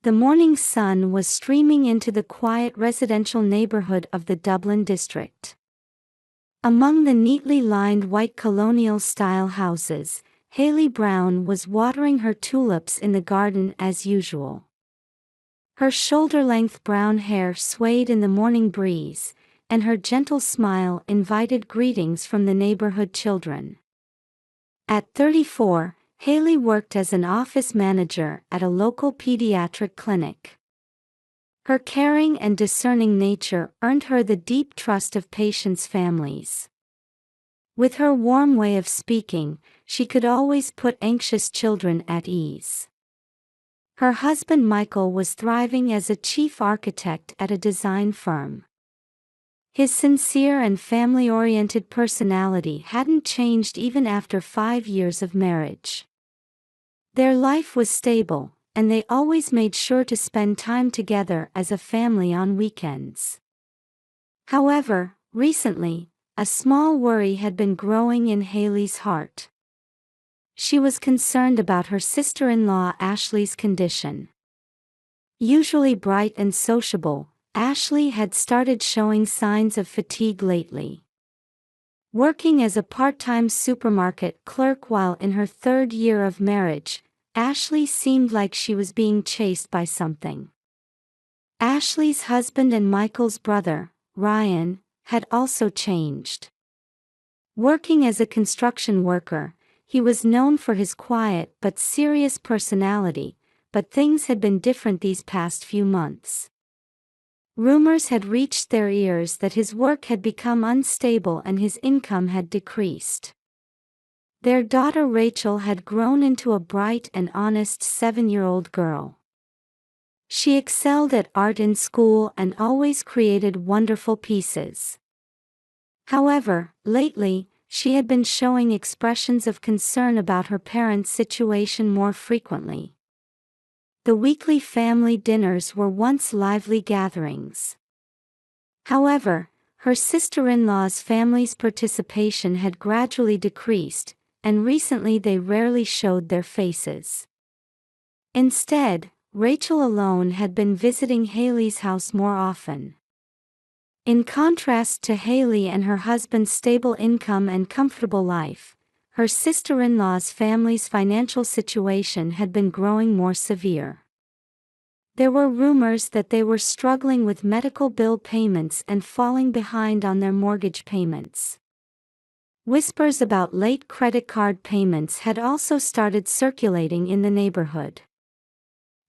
The morning sun was streaming into the quiet residential neighborhood of the Dublin district. Among the neatly lined white colonial-style houses, Hayley Brown was watering her tulips in the garden as usual. Her shoulder-length brown hair swayed in the morning breeze, and her gentle smile invited greetings from the neighborhood children. At 34, Hayley worked as an office manager at a local pediatric clinic. Her caring and discerning nature earned her the deep trust of patients' families. With her warm way of speaking, she could always put anxious children at ease. Her husband Michael was thriving as a chief architect at a design firm. His sincere and family-oriented personality hadn't changed even after 5 years of marriage. Their life was stable, and they always made sure to spend time together as a family on weekends. However, recently, a small worry had been growing in Hayley's heart. She was concerned about her sister-in-law Ashley's condition. Usually bright and sociable, Ashley had started showing signs of fatigue lately. Working as a part-time supermarket clerk while in her 3rd year of marriage, Ashley seemed like she was being chased by something. Ashley's husband and Michael's brother, Ryan, had also changed. Working as a construction worker, he was known for his quiet but serious personality, but things had been different these past few months. Rumors had reached their ears that his work had become unstable and his income had decreased. Their daughter Rachel had grown into a bright and honest 7-year-old girl. She excelled at art in school and always created wonderful pieces. However, lately, she had been showing expressions of concern about her parents' situation more frequently. The weekly family dinners were once lively gatherings. However, her sister-in-law's family's participation had gradually decreased, and recently they rarely showed their faces. Instead, Rachel alone had been visiting Hayley's house more often. In contrast to Hayley and her husband's stable income and comfortable life, her sister-in-law's family's financial situation had been growing more severe. There were rumors that they were struggling with medical bill payments and falling behind on their mortgage payments. Whispers about late credit card payments had also started circulating in the neighborhood.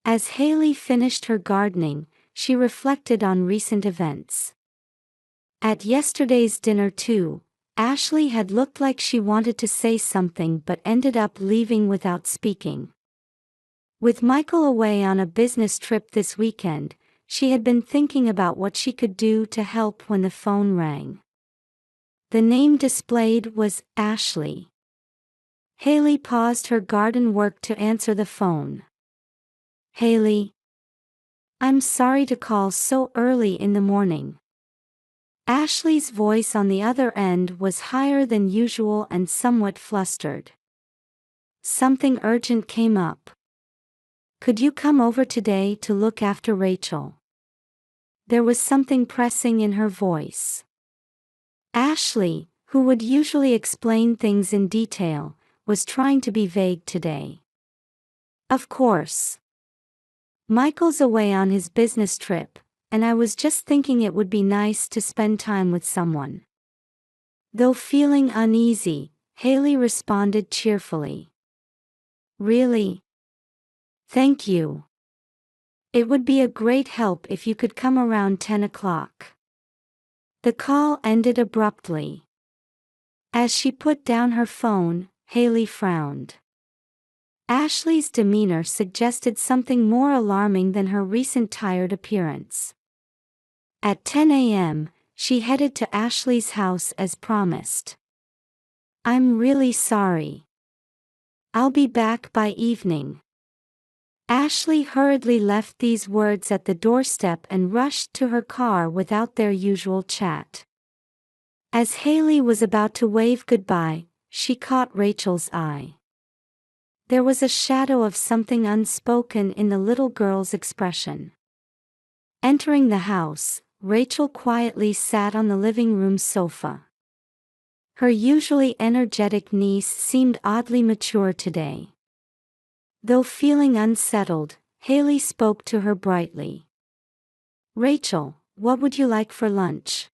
As Hayley finished her gardening, she reflected on recent events. At yesterday's dinner too, Ashley had looked like she wanted to say something but ended up leaving without speaking. With Michael away on a business trip this weekend, she had been thinking about what she could do to help when the phone rang. The name displayed was Ashley. Hayley paused her garden work to answer the phone. "Hayley, I'm sorry to call so early in the morning." Ashley's voice on the other end was higher than usual and somewhat flustered. "Something urgent came up. Could you come over today to look after Rachel?" There was something pressing in her voice. Ashley, who would usually explain things in detail, was trying to be vague today. "Of course. Michael's away on his business trip, and I was just thinking it would be nice to spend time with someone." Though feeling uneasy, Hayley responded cheerfully. "Really? Thank you. It would be a great help if you could come around 10 o'clock. The call ended abruptly. As she put down her phone, Hayley frowned. Ashley's demeanor suggested something more alarming than her recent tired appearance. At 10 a.m., she headed to Ashley's house as promised. "I'm really sorry. I'll be back by evening." Ashley hurriedly left these words at the doorstep and rushed to her car without their usual chat. As Hayley was about to wave goodbye, she caught Rachel's eye. There was a shadow of something unspoken in the little girl's expression. Entering the house, Rachel quietly sat on the living room sofa. Her usually energetic niece seemed oddly mature today. Though feeling unsettled, Haley spoke to her brightly. "Rachel, what would you like for lunch?"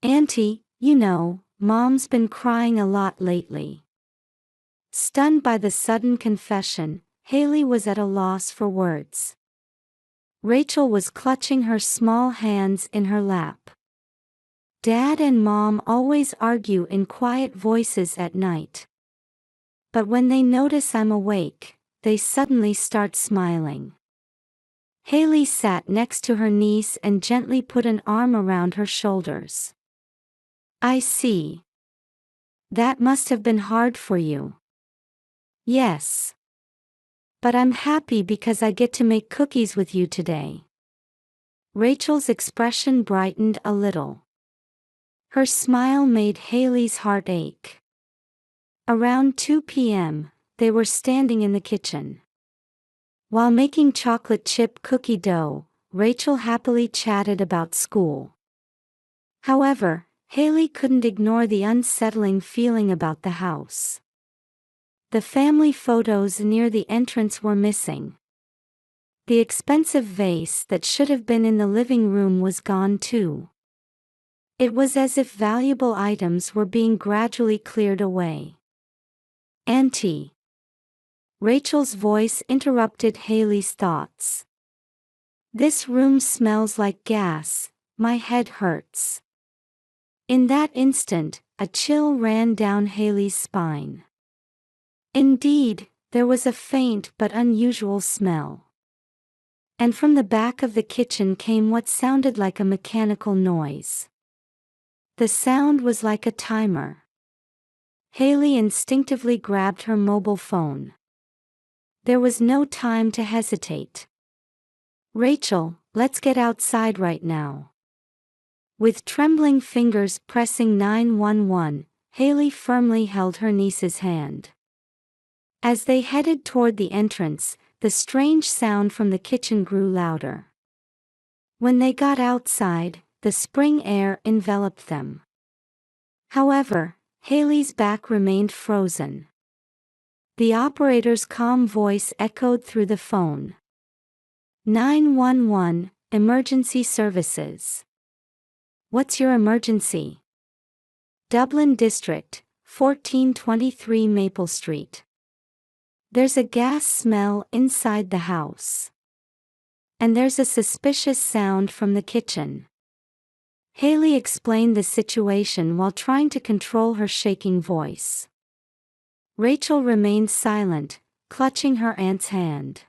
"Auntie, you know, Mom's been crying a lot lately." Stunned by the sudden confession, Haley was at a loss for words. Rachel was clutching her small hands in her lap. "Dad and Mom always argue in quiet voices at night. But when they notice I'm awake, they suddenly start smiling." Haley sat next to her niece and gently put an arm around her shoulders. "I see. That must have been hard for you." "Yes. But I'm happy because I get to make cookies with you today." Rachel's expression brightened a little. Her smile made Haley's heart ache. Around 2 p.m., they were standing in the kitchen. While making chocolate chip cookie dough, Rachel happily chatted about school. However, Haley couldn't ignore the unsettling feeling about the house. The family photos near the entrance were missing. The expensive vase that should have been in the living room was gone too. It was as if valuable items were being gradually cleared away. "Auntie." Rachel's voice interrupted Haley's thoughts. "This room smells like gas, my head hurts." In that instant, a chill ran down Haley's spine. Indeed, there was a faint but unusual smell. And from the back of the kitchen came what sounded like a mechanical noise. The sound was like a timer. Haley instinctively grabbed her mobile phone. There was no time to hesitate. "Rachel, let's get outside right now." With trembling fingers pressing 911, Haley firmly held her niece's hand. As they headed toward the entrance, the strange sound from the kitchen grew louder. When they got outside, the spring air enveloped them. However, Haley's back remained frozen. The operator's calm voice echoed through the phone. 911, emergency services. "What's your emergency?" "Dublin District, 1423 Maple Street. There's a gas smell inside the house. And there's a suspicious sound from the kitchen." Haley explained the situation while trying to control her shaking voice. Rachel remained silent, clutching her aunt's hand.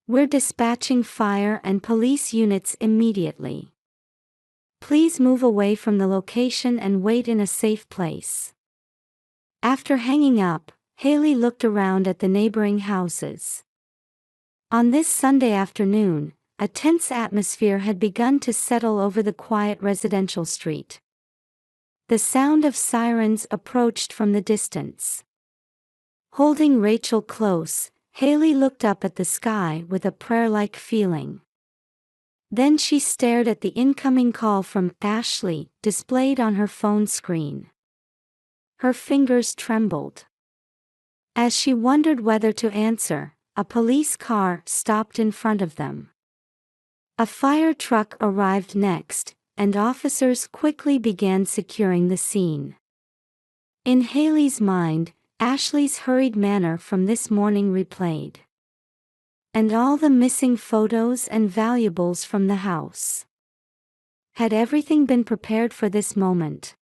"We're dispatching fire and police units immediately. Please move away from the location and wait in a safe place." After hanging up, Haley looked around at the neighboring houses. On this Sunday afternoon, a tense atmosphere had begun to settle over the quiet residential street. The sound of sirens approached from the distance. Holding Rachel close, Haley looked up at the sky with a prayer-like feeling. Then she stared at the incoming call from Ashley, displayed on her phone screen. Her fingers trembled. As she wondered whether to answer, a police car stopped in front of them. A fire truck arrived next, and officers quickly began securing the scene. In Haley's mind, Ashley's hurried manner from this morning replayed. And all the missing photos and valuables from the house. Had everything been prepared for this moment?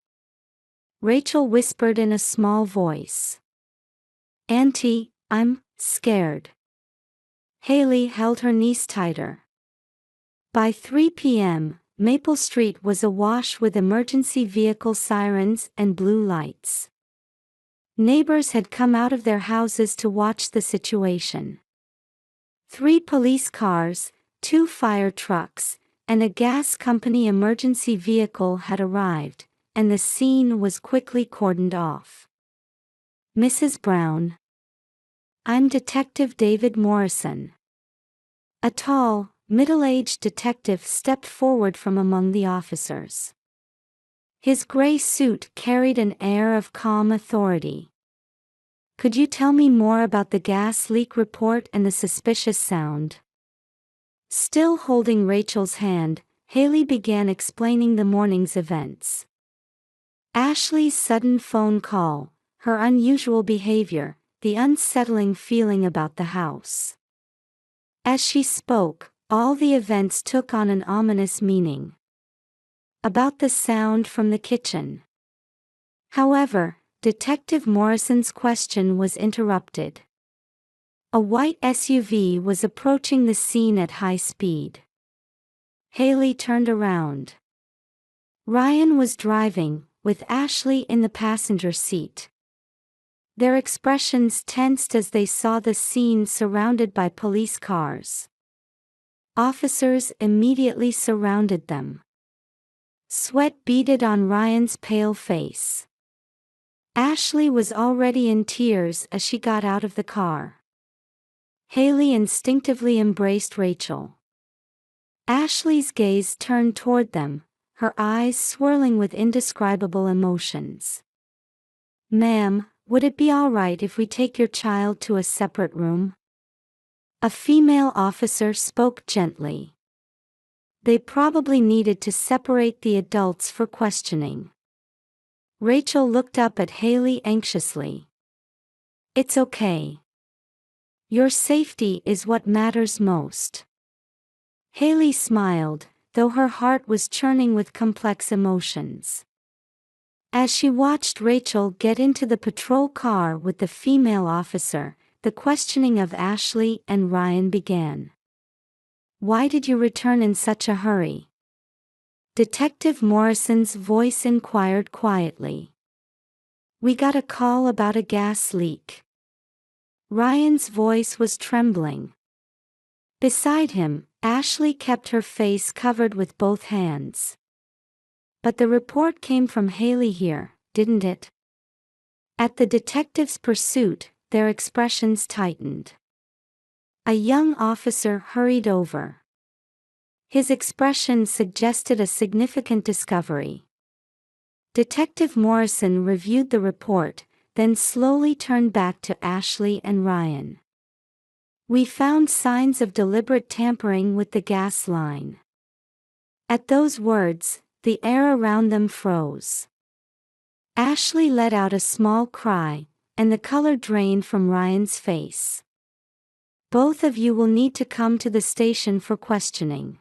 Rachel whispered in a small voice. "Auntie, I'm scared." Haley held her niece tighter. By 3 p.m., Maple Street was awash with emergency vehicle sirens and blue lights. Neighbors had come out of their houses to watch the situation. 3 police cars, 2 fire trucks, and a gas company emergency vehicle had arrived, and the scene was quickly cordoned off. "Mrs. Brown." I'm Detective David Morrison. A tall, middle-aged detective stepped forward from among the officers. His gray suit carried an air of calm authority. Could you tell me more about the gas leak report and the suspicious sound? Still holding Rachel's hand, Haley began explaining the morning's events. Ashley's sudden phone call, her unusual behavior, the unsettling feeling about the house. As she spoke, all the events took on an ominous meaning. About the sound from the kitchen. However, Detective Morrison's question was interrupted. A white SUV was approaching the scene at high speed. Haley turned around. Ryan was driving, with Ashley in the passenger seat. Their expressions tensed as they saw the scene surrounded by police cars. Officers immediately surrounded them. Sweat beaded on Ryan's pale face. Ashley was already in tears as she got out of the car. Haley instinctively embraced Rachel. Ashley's gaze turned toward them, her eyes swirling with indescribable emotions. "Ma'am, would it be all right if we take your child to a separate room?" A female officer spoke gently. They probably needed to separate the adults for questioning. Rachel looked up at Haley anxiously. "It's okay. Your safety is what matters most." Haley smiled, though her heart was churning with complex emotions. As she watched Rachel get into the patrol car with the female officer, the questioning of Ashley and Ryan began. "Why did you return in such a hurry?" Detective Morrison's voice inquired quietly. "We got a call about a gas leak." Ryan's voice was trembling. Beside him, Ashley kept her face covered with both hands. "But the report came from Haley here, didn't it?" At the detective's pursuit, their expressions tightened. A young officer hurried over. His expression suggested a significant discovery. Detective Morrison reviewed the report, then slowly turned back to Ashley and Ryan. "We found signs of deliberate tampering with the gas line." At those words, the air around them froze. Ashley let out a small cry, and the color drained from Ryan's face. "Both of you will need to come to the station for questioning."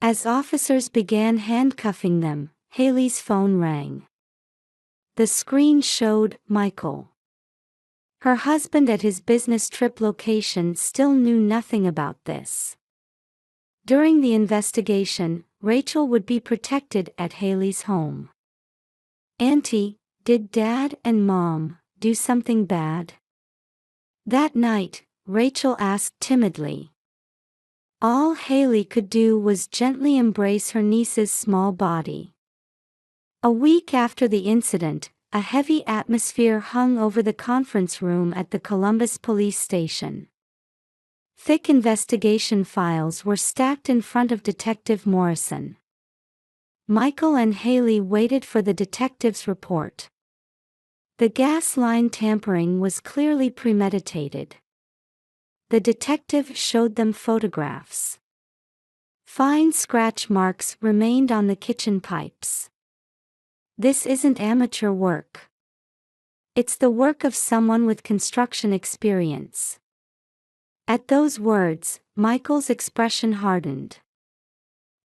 As officers began handcuffing them, Haley's phone rang. The screen showed Michael. Her husband at his business trip location still knew nothing about this. During the investigation, Rachel would be protected at Haley's home. "Auntie, did Dad and Mom do something bad?" That night, Rachel asked timidly. All Haley could do was gently embrace her niece's small body. A week after the incident, a heavy atmosphere hung over the conference room at the Columbus police station. Thick investigation files were stacked in front of Detective Morrison. Michael and Haley waited for the detective's report. The gas line tampering was clearly premeditated. The detective showed them photographs. Fine scratch marks remained on the kitchen pipes. "This isn't amateur work. It's the work of someone with construction experience." At those words, Michael's expression hardened.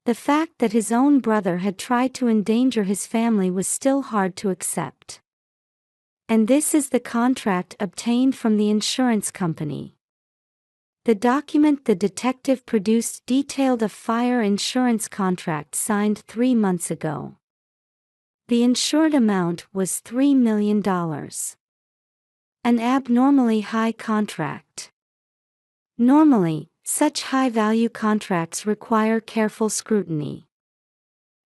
The fact that his own brother had tried to endanger his family was still hard to accept. "And this is the contract obtained from the insurance company." The document the detective produced detailed a fire insurance contract signed 3 months ago. The insured amount was $3 million. An abnormally high contract. Normally, such high-value contracts require careful scrutiny.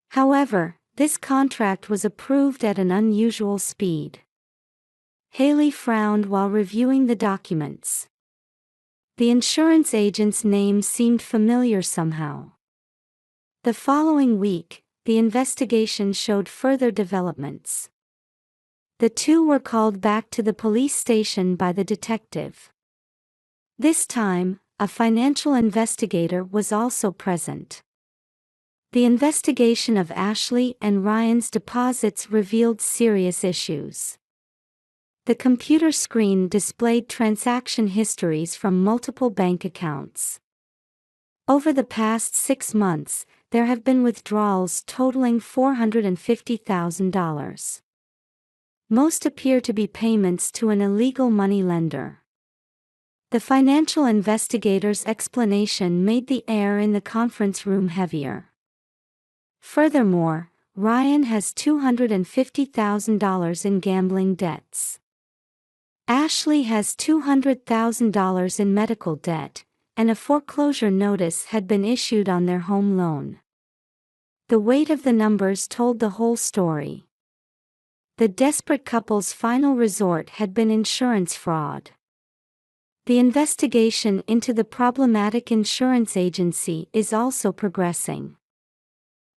However, this contract was approved at an unusual speed. Haley frowned while reviewing the documents. The insurance agent's name seemed familiar somehow. The following week, the investigation showed further developments. The two were called back to the police station by the detective. This time, a financial investigator was also present. The investigation of Ashley and Ryan's deposits revealed serious issues. The computer screen displayed transaction histories from multiple bank accounts. Over the past 6 months, there have been withdrawals totaling $450,000. Most appear to be payments to an illegal money lender. The financial investigator's explanation made the air in the conference room heavier. Furthermore, Ryan has $250,000 in gambling debts. Ashley has $200,000 in medical debt, and a foreclosure notice had been issued on their home loan. The weight of the numbers told the whole story. The desperate couple's final resort had been insurance fraud. The investigation into the problematic insurance agency is also progressing.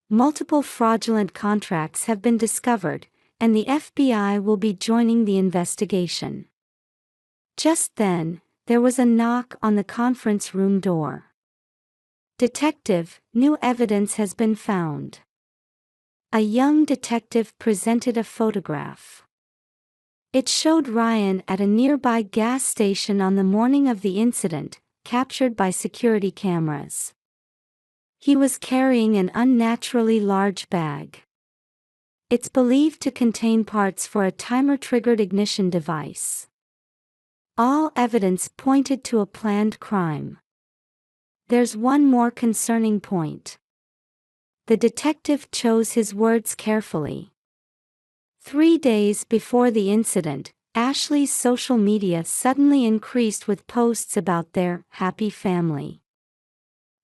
Multiple fraudulent contracts have been discovered, and the FBI will be joining the investigation. Just then, there was a knock on the conference room door. "Detective, new evidence has been found." A young detective presented a photograph. It showed Ryan at a nearby gas station on the morning of the incident, captured by security cameras. He was carrying an unnaturally large bag. It's believed to contain parts for a timer-triggered ignition device. All evidence pointed to a planned crime. There's one more concerning point. The detective chose his words carefully. 3 days before the incident, Ashley's social media suddenly increased with posts about their happy family.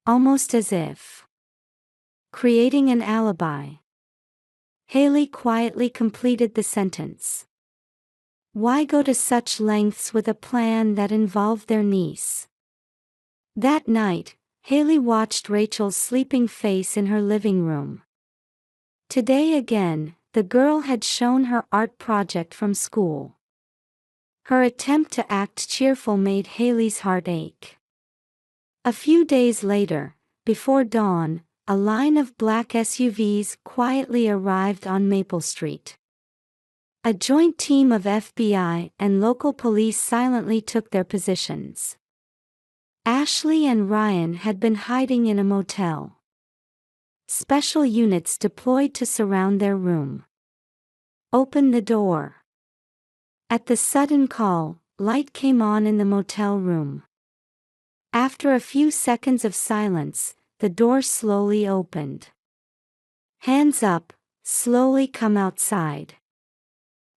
Almost as if creating an alibi. Haley quietly completed the sentence. Why go to such lengths with a plan that involved their niece? That night, Haley watched Rachel's sleeping face in her living room. Today again, the girl had shown her art project from school. Her attempt to act cheerful made Haley's heart ache. A few days later, before dawn, a line of black SUVs quietly arrived on Maple Street. A joint team of FBI and local police silently took their positions. Ashley and Ryan had been hiding in a motel. Special units deployed to surround their room. "Open the door." At the sudden call, light came on in the motel room. After a few seconds of silence, the door slowly opened. "Hands up, slowly come outside."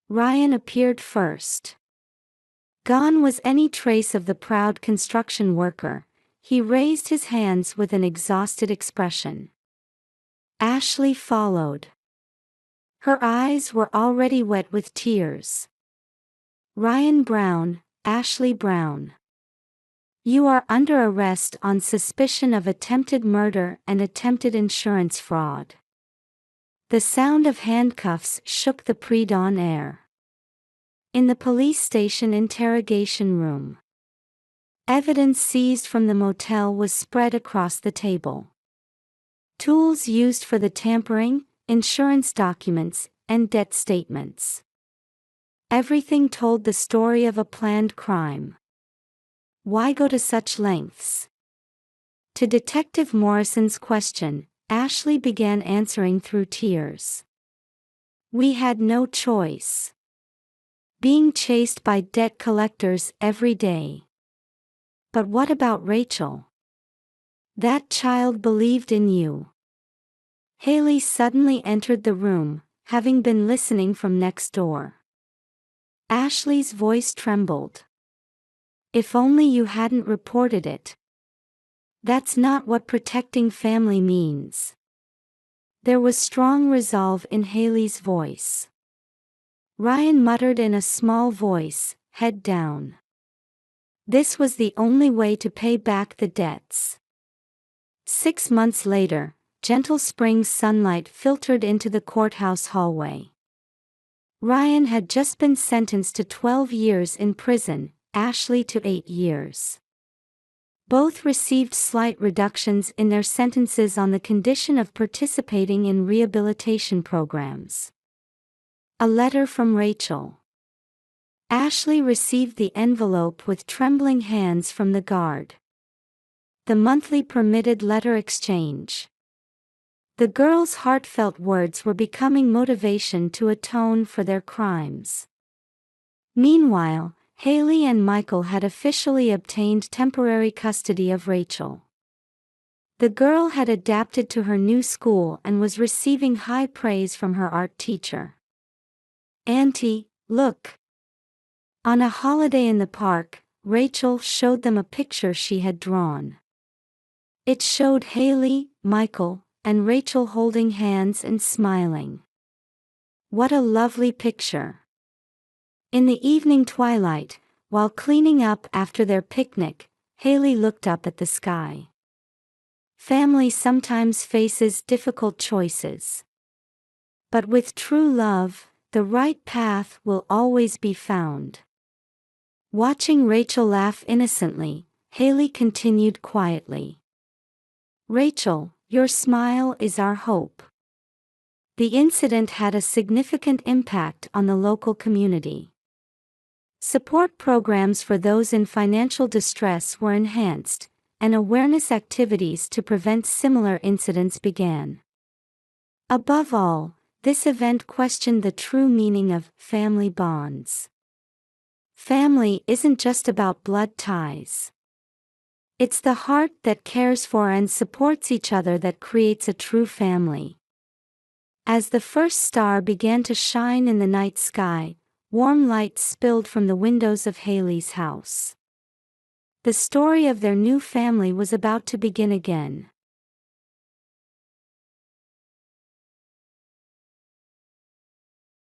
Ryan appeared first. Gone was any trace of the proud construction worker. He raised his hands with an exhausted expression. Ashley followed. Her eyes were already wet with tears. "Ryan Brown, Ashley Brown. You are under arrest on suspicion of attempted murder and attempted insurance fraud." The sound of handcuffs shook the pre-dawn air. In the police station interrogation room, evidence seized from the motel was spread across the table. Tools used for the tampering, insurance documents, and debt statements. Everything told the story of a planned crime. Why go to such lengths? To Detective Morrison's question, Ashley began answering through tears. "We had no choice. Being chased by debt collectors every day." "But what about Rachel? That child believed in you." Haley suddenly entered the room, having been listening from next door. Ashley's voice trembled. "If only you hadn't reported it." "That's not what protecting family means." There was strong resolve in Haley's voice. Ryan muttered in a small voice, head down. This was the only way to pay back the debts. 6 months later, gentle spring sunlight filtered into the courthouse hallway. Ryan had just been sentenced to 12 years in prison, Ashley to 8 years. Both received slight reductions in their sentences on the condition of participating in rehabilitation programs. A letter from Rachel. Ashley received the envelope with trembling hands from the guard. The monthly permitted letter exchange. The girls' heartfelt words were becoming motivation to atone for their crimes. Meanwhile, Haley and Michael had officially obtained temporary custody of Rachel. The girl had adapted to her new school and was receiving high praise from her art teacher. "Auntie, look." On a holiday in the park, Rachel showed them a picture she had drawn. It showed Haley, Michael, and Rachel holding hands and smiling. What a lovely picture. In the evening twilight, while cleaning up after their picnic, Haley looked up at the sky. Family sometimes faces difficult choices. But with true love, the right path will always be found. Watching Rachel laugh innocently, Haley continued quietly. "Rachel, your smile is our hope." The incident had a significant impact on the local community. Support programs for those in financial distress were enhanced, and awareness activities to prevent similar incidents began. Above all, this event questioned the true meaning of family bonds. Family isn't just about blood ties. It's the heart that cares for and supports each other that creates a true family. As the first star began to shine in the night sky, warm light spilled from the windows of Haley's house. The story of their new family was about to begin again.